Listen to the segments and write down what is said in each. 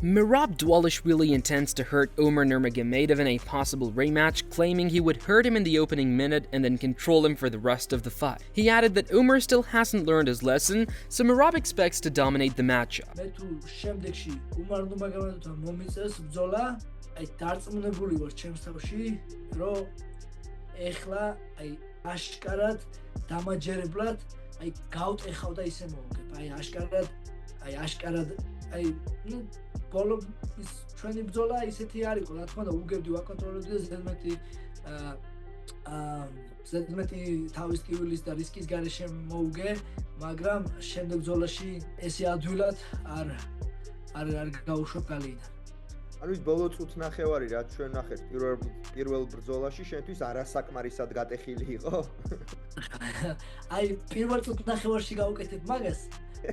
Merab Dvalishvili intends to hurt Umar Nurmagomedov in a possible rematch, claiming he would hurt him in the opening minute and then control him for the rest of the fight. He added that Umar still hasn't learned his lesson, so Merab expects to dominate the matchup. ბოლო ის ჩვენი ბრძოლა ისეთი არ იყო, რა თქმა უნდა, უგებდი ვაკონტროლებდი და ზედმეტი თავის ტკივილის და რისკის გარეშე მოუგე, მაგრამ შემდეგ ბრძოლაში ესე ადვილად არ გაუშვებ გალიიდან. ანუ ის ბოლო წუთნახევარი რაც ჩვენ ნახეთ პირველ ბრძოლაში შენთვის არასაკმარისად გატეხილი იყო? აი პირველ წუთნახევარში გავუკეთებ მაგას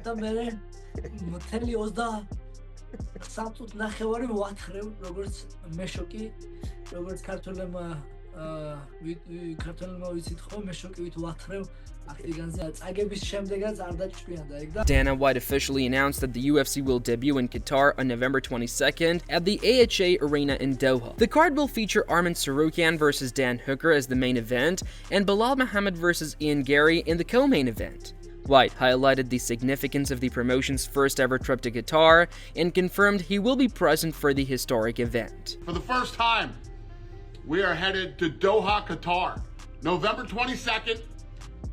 და მე მთელი 23 წუთნახევარი ვათხრევ როგორც მეშოკი, როგორც ქართველებმა ვიცით ხო, მეშოკივით ვათხრევ. Dana White officially announced that the UFC will debut in Qatar on November 22nd at the AHA Arena in Doha. The card will feature Arman vs. Dan Hooker as the main event, and Belal Muhammad vs. Garry in the co-main event. White highlighted the significance of the promotion's first ever trip to Qatar and confirmed he will be present for the historic event. For the first time, we are headed to Doha, Qatar, November 22nd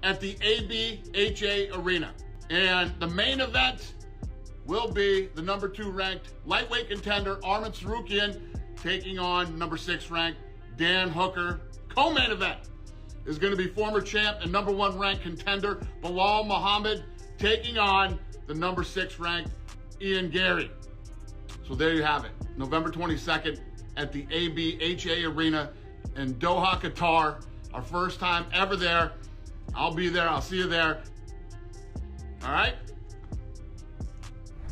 at the ABHA Arena. And the main event will be the number 2 ranked lightweight contender Arman taking on number 6 ranked Dan Hooker. Co-main event is going to be former champ and number 1 ranked contender Belal Muhammad taking on the number 6 ranked Garry. So there you have it, November 22nd at the ABHA Arena in Doha, Qatar. Our first time ever there. I'll be there, I'll see you there. All right?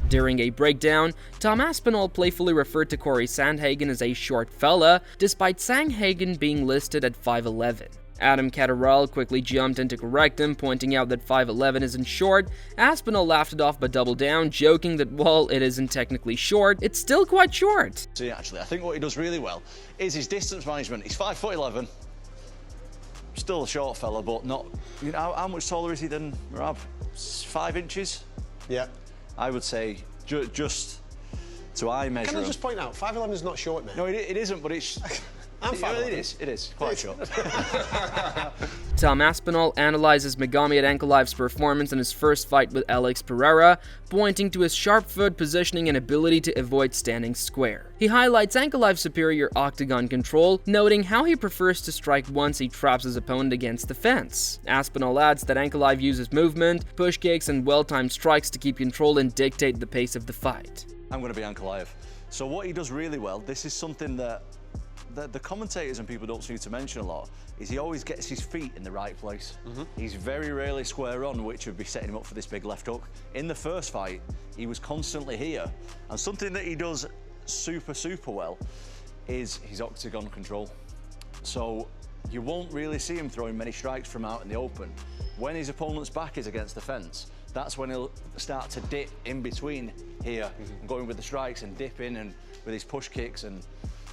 During a breakdown, Tom Aspinall playfully referred to Corey Sandhagen as a short fella, despite Sandhagen being listed at 5'11". Adam Catterall quickly jumped in to correct him, pointing out that 5'11" isn't short. Aspinall laughed it off but doubled down, joking that while it isn't technically short, it's still quite short. See, actually, I think what he does really well is his distance management. He's 5'11". Still a short fella, but not. You know, how much taller is he than Merab? 5 inches? Yeah. I would say just to eye measure. Can I just point out, 5'11" is not short, mate. No, it isn't, but it's. I'm 5'11". It is quite short. Tom Aspinall analyzes Magomed Ankalaev's performance in his first fight with Alex Pereira, pointing to his sharp foot positioning and ability to avoid standing square. He highlights Ankalaev's superior octagon control, noting how he prefers to strike once he traps his opponent against the fence. Aspinall adds that Ankalaev uses movement, push kicks, and well-timed strikes to keep control and dictate the pace of the fight. I'm going to be Ankalaev. So what he does really well, this is something that the commentators and people don't seem to mention a lot, is he always gets his feet in the right place. He's very rarely square on, which would be setting him up for this big left hook. In the first fight, he was constantly here. And something that he does super well is his octagon control. So you won't really see him throwing many strikes from out in the open. When his opponent's back is against the fence, that's when he'll start to dip in between here, going with the strikes and dipping and with his push kicks and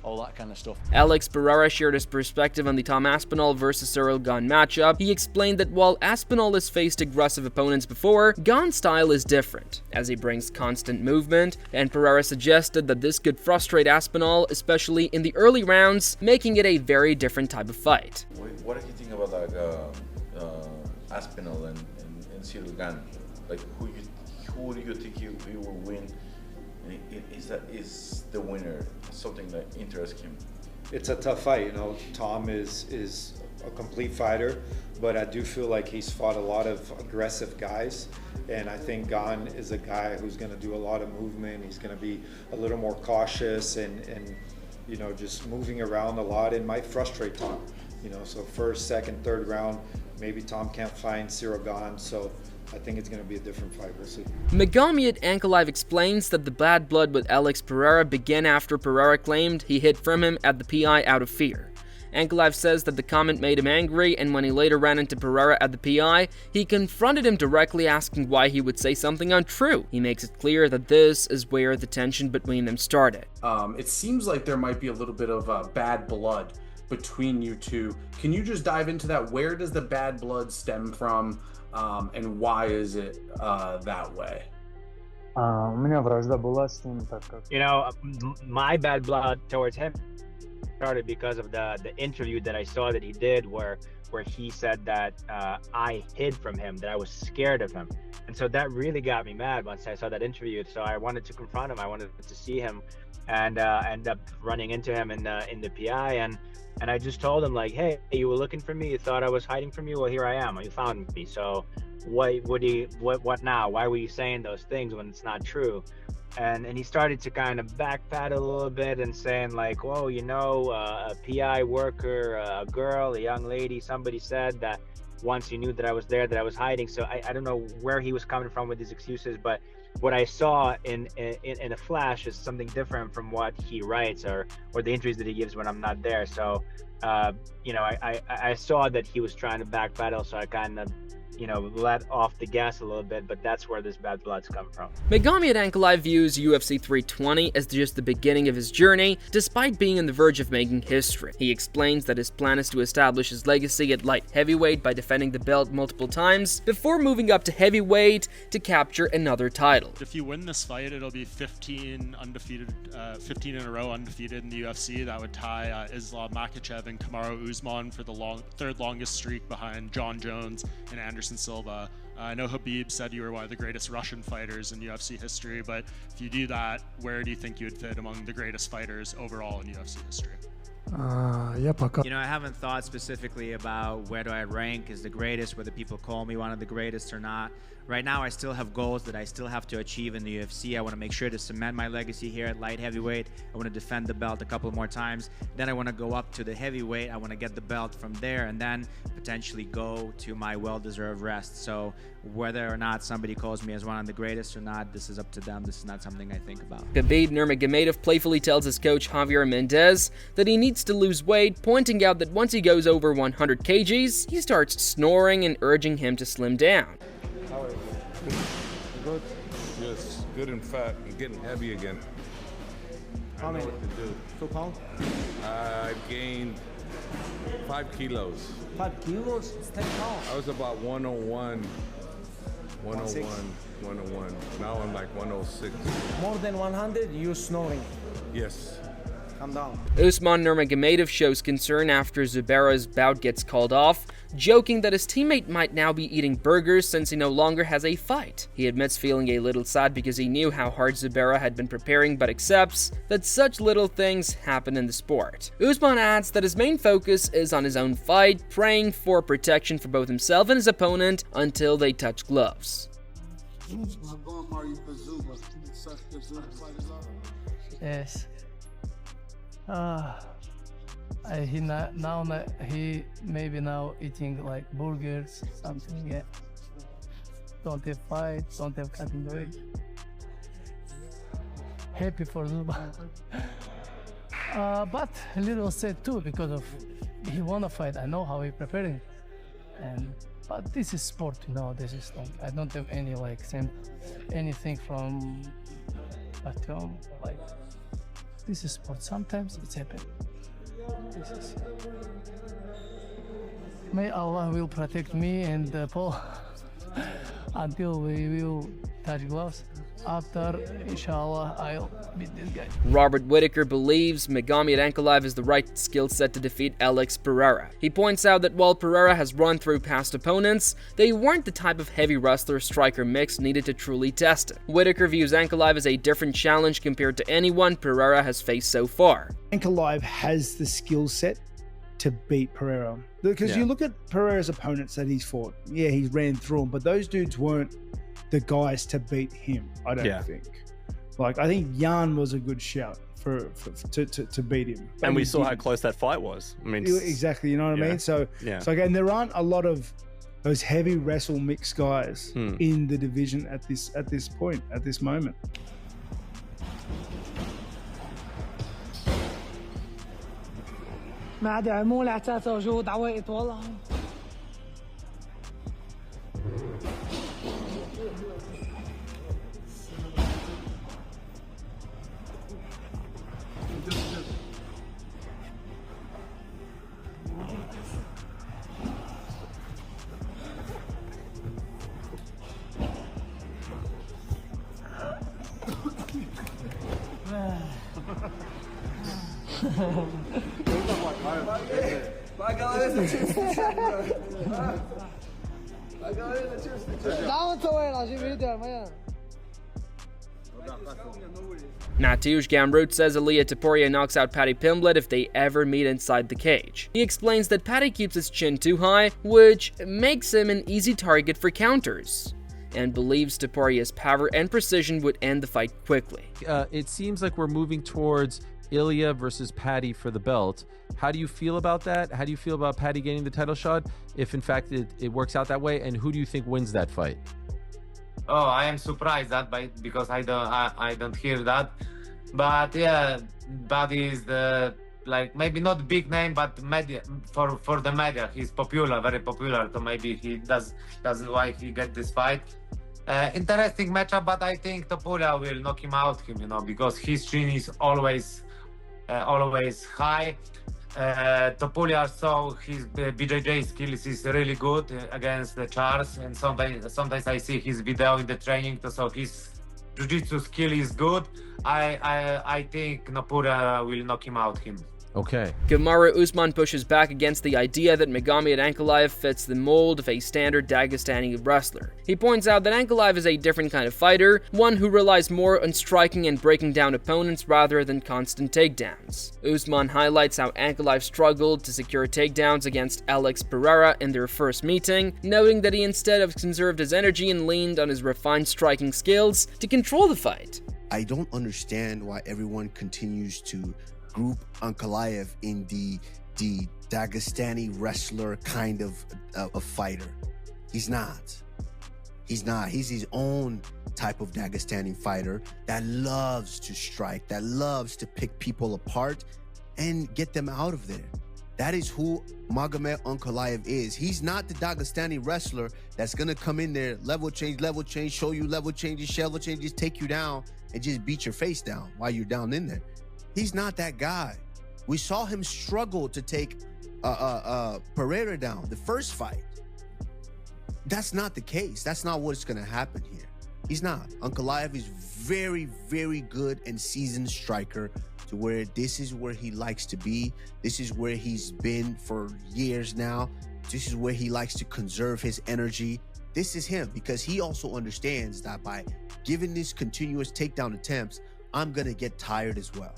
all that kind of stuff. Alex Pereira shared his perspective on the Tom Aspinall vs. Cyril Gane matchup. He explained that while Aspinall has faced aggressive opponents before, Gane's style is different, as he brings constant movement, and Pereira suggested that this could frustrate Aspinall, especially in the early rounds, making it a very different type of fight. What do you think about Aspinall and Cyril Gane? Like, who do you think he will win? Is the winner something that interests him? It's a tough fight, you know. Tom is a complete fighter, but I do feel like he's fought a lot of aggressive guys, and I think Gane is a guy who's going to do a lot of movement. He's going to be a little more cautious and you know, just moving around a lot, and might frustrate Tom. You know, so first, second, third round, maybe Tom can't find Cyril Gane, so I think it's going to be a different fight, we'll see. Magomed Ankalaev explains that the bad blood with Alex Pereira began after Pereira claimed he hid from him at the PI out of fear. Ankalaev says that the comment made him angry, and when he later ran into Pereira at the PI, he confronted him directly, asking why he would say something untrue. He makes it clear that this is where the tension between them started. It seems like there might be a little bit of bad blood between you two. Can you just dive into that? Where does the bad blood stem from, and why is it that way? You know, my bad blood towards him started because of the interview that I saw that he did where he said that I hid from him, that I was scared of him. And so that really got me mad once I saw that interview. So I wanted to confront him. I wanted to see him, and ended up running into him in the PI. And I just told him, like, hey, you were looking for me. You thought I was hiding from you. Well, here I am. You found me. So what now? Why were you saying those things when it's not true? And he started to kind of backpedal a little bit and saying, like, whoa, you know, a PI worker, a girl, a young lady, somebody said that once he knew that I was there, that I was hiding. So I don't know where he was coming from with his excuses, but what I saw in a flash is something different from what he writes or the interviews that he gives when I'm not there. So, you know, I saw that he was trying to backpedal, so I kind of, you know, let off the gas a little bit, but that's where this bad blood's come from. Magomed Ankalaev views UFC 320 as just the beginning of his journey, despite being on the verge of making history. He explains that his plan is to establish his legacy at light heavyweight by defending the belt multiple times, before moving up to heavyweight to capture another title. If you win this fight, it'll be 15 in a row undefeated in the UFC. That would tie Islam Makhachev and Kamaru Usman for the third longest streak behind John Jones and Anderson Silva. I know Khabib said you were one of the greatest Russian fighters in UFC history, but if you do that, where do you think you would fit among the greatest fighters overall in UFC history? You know, I haven't thought specifically about where do I rank as the greatest, whether people call me one of the greatest or not. Right now, I still have goals that I still have to achieve in the UFC. I want to make sure to cement my legacy here at light heavyweight. I want to defend the belt a couple more times. Then I want to go up to the heavyweight. I want to get the belt from there and then potentially go to my well-deserved rest. So whether or not somebody calls me as one of the greatest or not, this is up to them. This is not something I think about. Khabib Nurmagomedov playfully tells his coach Javier Mendez that he needs to lose weight, pointing out that once he goes over 100 kgs, he starts snoring and urging him to slim down. How are you? Good. Yes, good and fat and getting heavy again. How many? What to do. 2 pounds? I gained 5 kilos. 5 kilos? It's 10 pounds. I was about 101, 101. Now I'm like 106. More than 100, you're snoring. Yes. Calm down. Usman Nurmagomedov shows concern after Zubaira's bout gets called off, joking that his teammate might now be eating burgers since he no longer has a fight. He admits feeling a little sad because he knew how hard Zubaira had been preparing, but accepts that such little things happen in the sport. Usman adds that his main focus is on his own fight, praying for protection for both himself and his opponent until they touch gloves. Yes. He maybe now eating like burgers, something. Yeah. Don't have fight, don't have cutting weight. Happy for Zuba. But a little sad too because of he wanna fight. I know how he preparing, but this is sport, you know. This is like I don't have any like anything from at home like. This is sport. Sometimes it's happened. May Allah will protect me and Paul until we will touch gloves. After, inshallah, I'll beat this guy. Robert Whittaker believes Magomed Ankalaev is the right skill set to defeat Alex Pereira. He points out that while Pereira has run through past opponents, they weren't the type of heavy wrestler-striker mix needed to truly test him. Whittaker views Ankalaev as a different challenge compared to anyone Pereira has faced so far. Ankalaev has the skill set to beat Pereira. Because you look at Pereira's opponents that he's fought, yeah, he ran through them, but those dudes weren't the guys to beat him, I don't think. Like, I think Jan was a good shout to beat him. And we saw how close that fight was. I mean, exactly, you know what I mean? So again, there aren't a lot of those heavy wrestle mix guys in the division at this point, at this moment. ما عاد مو لعتاته وجود عوائد والله. Mateusz Gamrot says Ilia Topuria knocks out Paddy Pimblett if they ever meet inside the cage. He explains that Paddy keeps his chin too high, which makes him an easy target for counters, and believes Topuria's power and precision would end the fight quickly. It seems like we're moving towards Ilia versus Paddy for the belt. How do you feel about that? How do you feel about Paddy getting the title shot, if in fact it works out that way? And who do you think wins that fight? Oh, I am surprised because I don't hear that. But yeah, Paddy is the maybe not big name, but media for the media he's popular, very popular. So maybe that's why he get this fight. Interesting matchup, but I think Topuria will knock him out, because his chin is always high. Topuria saw his BJJ skills is really good against the Charles, and sometimes I see his video in the training, so his jiu-jitsu skill is good. I think Topuria will knock him out. Okay. Kamaru Usman pushes back against the idea that Magomed Ankalaev fits the mold of a standard Dagestani wrestler. He points out that Ankalaev is a different kind of fighter, one who relies more on striking and breaking down opponents rather than constant takedowns. Usman highlights how Ankalaev struggled to secure takedowns against Alex Pereira in their first meeting, noting that he instead have conserved his energy and leaned on his refined striking skills to control the fight. I don't understand why everyone continues to group Ankalaev in the Dagestani wrestler kind of a fighter. He's not. He's his own type of Dagestani fighter that loves to strike, that loves to pick people apart and get them out of there. That is who Magomed Ankalaev is. He's not the Dagestani wrestler that's gonna come in there, level change, show you level changes, take you down and just beat your face down while you're down in there. He's not that guy. We saw him struggle to take Pereira down the first fight. That's not the case. That's not what's going to happen here. He's not. Ankalaev is very, very good and seasoned striker to where this is where he likes to be. This is where he's been for years now. This is where he likes to conserve his energy. This is him because he also understands that by giving these continuous takedown attempts, I'm going to get tired as well.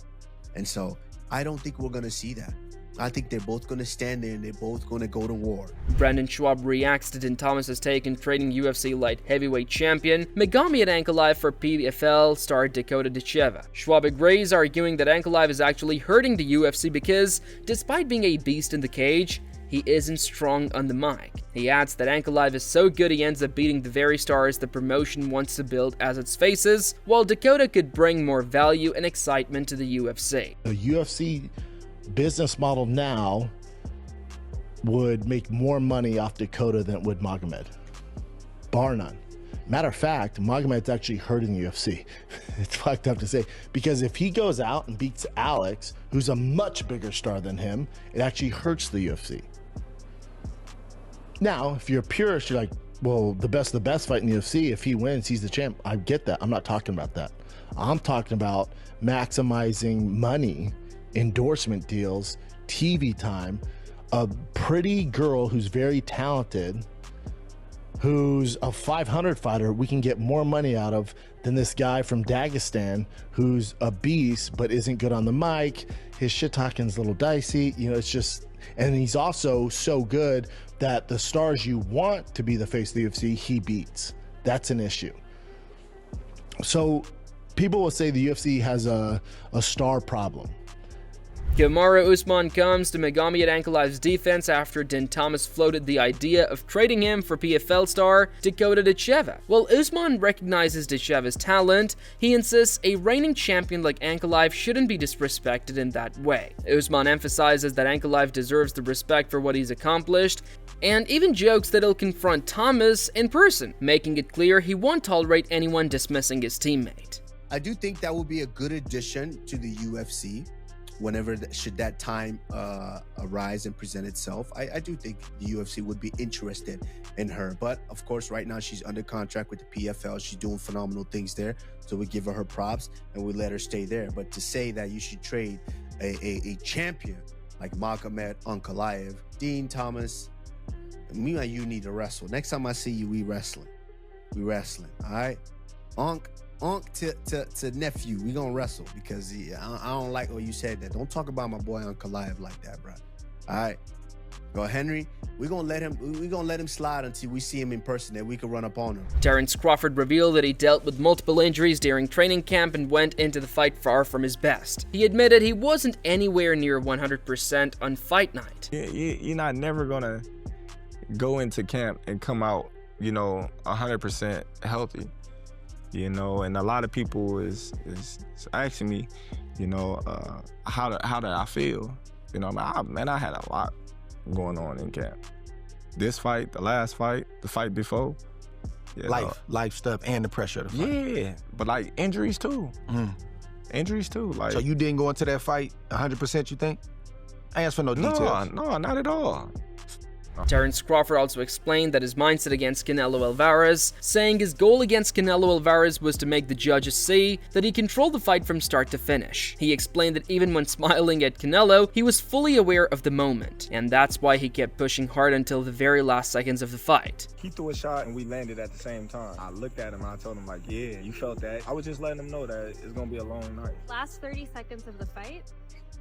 And so I don't think we're going to see that. I think they're both going to stand there and they're both going to go to war. Brendan Schwab reacts to Din Thomas's take in trading UFC light heavyweight champion Magomed Ankalaev for PFL star Dakota Decheva. Schwab agrees, arguing that Ankalaev is actually hurting the UFC because, despite being a beast in the cage, he isn't strong on the mic. He adds that Ankalaev is so good he ends up beating the very stars the promotion wants to build as its faces, while Dakota could bring more value and excitement to the UFC. The UFC business model now would make more money off Dakota than it would Magomed, bar none. Matter of fact, Magomed's actually hurting the UFC. It's fucked up to say, because if he goes out and beats Alex, who's a much bigger star than him, it actually hurts the UFC. Now, if you're a purist, you're like, well, the best fight in the UFC, if he wins, he's the champ. I get that. I'm not talking about that. I'm talking about maximizing money, endorsement deals, TV time, a pretty girl who's very talented, who's a 500 fighter we can get more money out of than this guy from Dagestan who's a beast but isn't good on the mic. His shit talking's a little dicey, it's just, and he's also so good that the stars you want to be the face of the UFC, he beats. That's an issue. So people will say the UFC has a star problem. Kamaru Usman comes to Magomed Ankalaev's defense after Din Thomas floated the idea of trading him for PFL star Dakota Dacheva. While Usman recognizes Dacheva's talent, he insists a reigning champion like Ankalaev shouldn't be disrespected in that way. Usman emphasizes that Ankalaev deserves the respect for what he's accomplished, and even jokes that he'll confront Thomas in person, making it clear he won't tolerate anyone dismissing his teammate. I do think that will be a good addition to the UFC. Whenever should that time arise and present itself, I do think the UFC would be interested in her. But of course, right now she's under contract with the PFL. She's doing phenomenal things there, so we give her props and we let her stay there. But to say that you should trade a champion like Magomed Ankalaev, Dean Thomas, me and you need to wrestle. Next time I see you, we wrestling. We wrestling. All right, Unc to nephew, we gonna wrestle because I don't like what you said that. Don't talk about my boy Ankalaev like that, bro. All right, go Henry. We gonna let him slide until we see him in person, that we can run up on him. Terence Crawford revealed that he dealt with multiple injuries during training camp and went into the fight far from his best. He admitted he wasn't anywhere near 100% on fight night. You're not never gonna go into camp and come out, 100% healthy. And a lot of people is asking me, how did I feel? I had a lot going on in camp. This fight, the last fight, the fight before. Life stuff and the pressure of the fight. Yeah, but like injuries too. Injuries too. Like, so you didn't go into that fight 100%, you think? I asked for no details. No, not at all. Terence Crawford also explained that his mindset against Canelo Alvarez, saying his goal against Canelo Alvarez was to make the judges see that he controlled the fight from start to finish. He explained that even when smiling at Canelo, he was fully aware of the moment, and that's why he kept pushing hard until the very last seconds of the fight. He threw a shot and we landed at the same time. I looked at him and I told him like, yeah, you felt that. I was just letting him know that it's gonna be a long night. Last 30 seconds of the fight,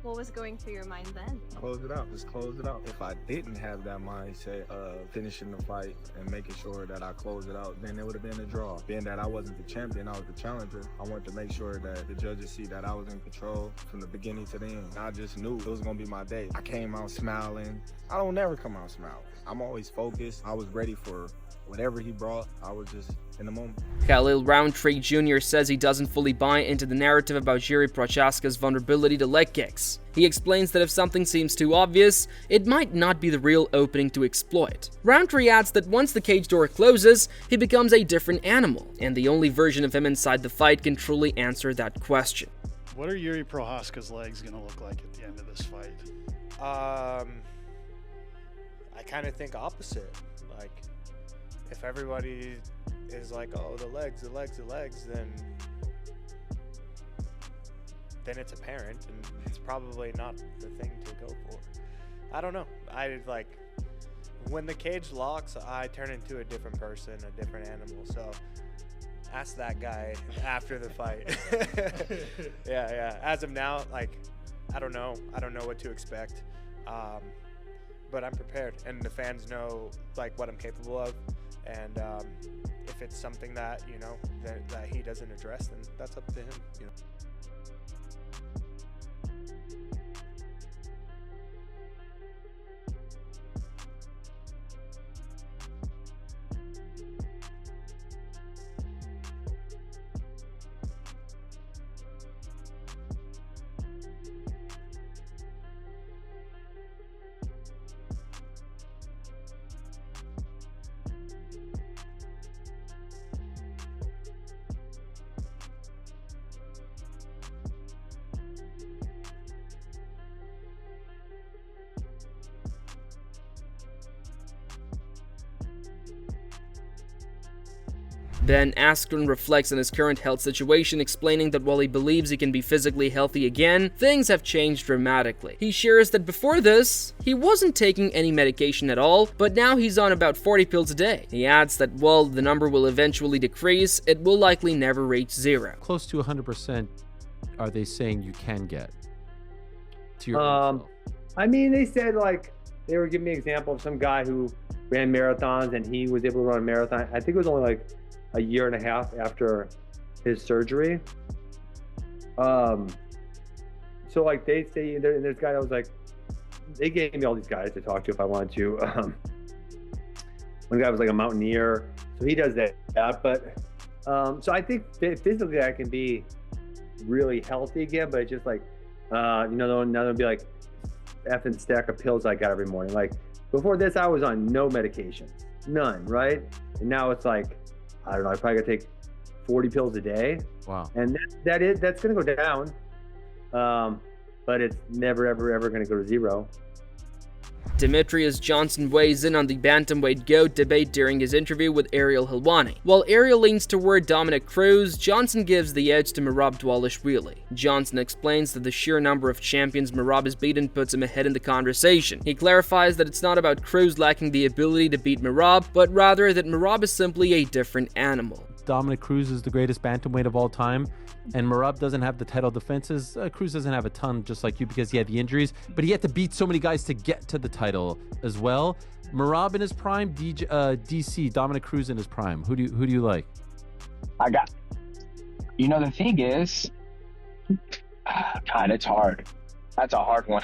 what was going through your mind then? Close it out, just close it out. If I didn't have that mindset of finishing the fight and making sure that I closed it out, then it would have been a draw. Being that I wasn't the champion, I was the challenger, I wanted to make sure that the judges see that I was in control from the beginning to the end. I just knew it was gonna be my day. I came out smiling. I don't never come out smiling. I'm always focused. I was ready for whatever he brought. I was just in the moment. Khalil Roundtree Jr. says he doesn't fully buy into the narrative about Jiří Procházka's vulnerability to leg kicks. He explains that if something seems too obvious, it might not be the real opening to exploit. Roundtree adds that once the cage door closes, he becomes a different animal, and the only version of him inside the fight can truly answer that question. What are Jiří Procházka's legs going to look like at the end of this fight? I kind of think opposite. Like, if everybody is like, oh, the legs, then it's apparent, and it's probably not the thing to go for. I don't know. When the cage locks, I turn into a different person, a different animal. So ask that guy after the fight. Yeah. As of now, I don't know. I don't know what to expect. But I'm prepared, and the fans know what I'm capable of. And if it's something that that he doesn't address, then that's up to him. Ben Askren reflects on his current health situation, explaining that while he believes he can be physically healthy again, things have changed dramatically. He shares that before this, he wasn't taking any medication at all, but now he's on about 40 pills a day. He adds that while the number will eventually decrease, it will likely never reach zero. Close to 100% are they saying you can get to your own self? I mean, they said they were giving me an example of some guy who ran marathons and he was able to run a marathon. I think it was only a year and a half after his surgery. So like they say, and there's a guy that was like, they gave me all these guys to talk to if I wanted to. One guy was like a mountaineer, so he does that. But so I think physically I can be really healthy again, but it's just like, now it'll be like effing stack of pills I got every morning. Like before this, I was on no medication, none, right? And now it's like, I don't know, I probably gotta take 40 pills a day. Wow. And that's gonna go down, but it's never ever gonna go to zero. Demetrius Johnson weighs in on the bantamweight GOAT debate during his interview with Ariel Helwani. While Ariel leans toward Dominic Cruz, Johnson gives the edge to Merab Dvalishvili. Johnson explains that the sheer number of champions Merab has beaten puts him ahead in the conversation. He clarifies that it's not about Cruz lacking the ability to beat Merab, but rather that Merab is simply a different animal. Dominic Cruz is the greatest bantamweight of all time, and Merab doesn't have the title defenses. Cruz doesn't have a ton, just like you, because he had the injuries, but he had to beat so many guys to get to the title as well. Merab in his prime, DC, Dominic Cruz in his prime. Who do you like? The thing is, God, it's hard. That's a hard one.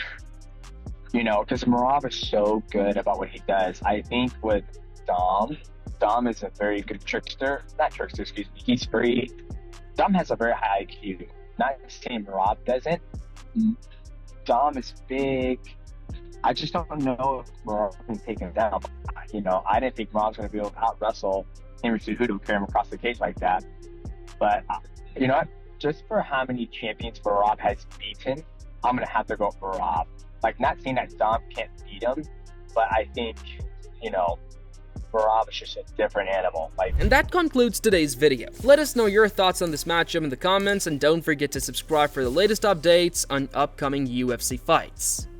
Because Merab is so good about what he does. I think with Dom is a very good trickster. Not trickster, excuse me. Dom has a very high IQ. Not saying Merab doesn't. Dom is big. I just don't know if Merab can take him down. I didn't think Merab's going to be able to out-wrestle Henry Cejudo to carry him across the cage like that. But, you know what? Just for how many champions Merab has beaten, I'm going to have to go for Merab. Like, not saying that Dom can't beat him, but I think, Merab is just a different animal. And that concludes today's video. Let us know your thoughts on this matchup in the comments, and don't forget to subscribe for the latest updates on upcoming UFC fights.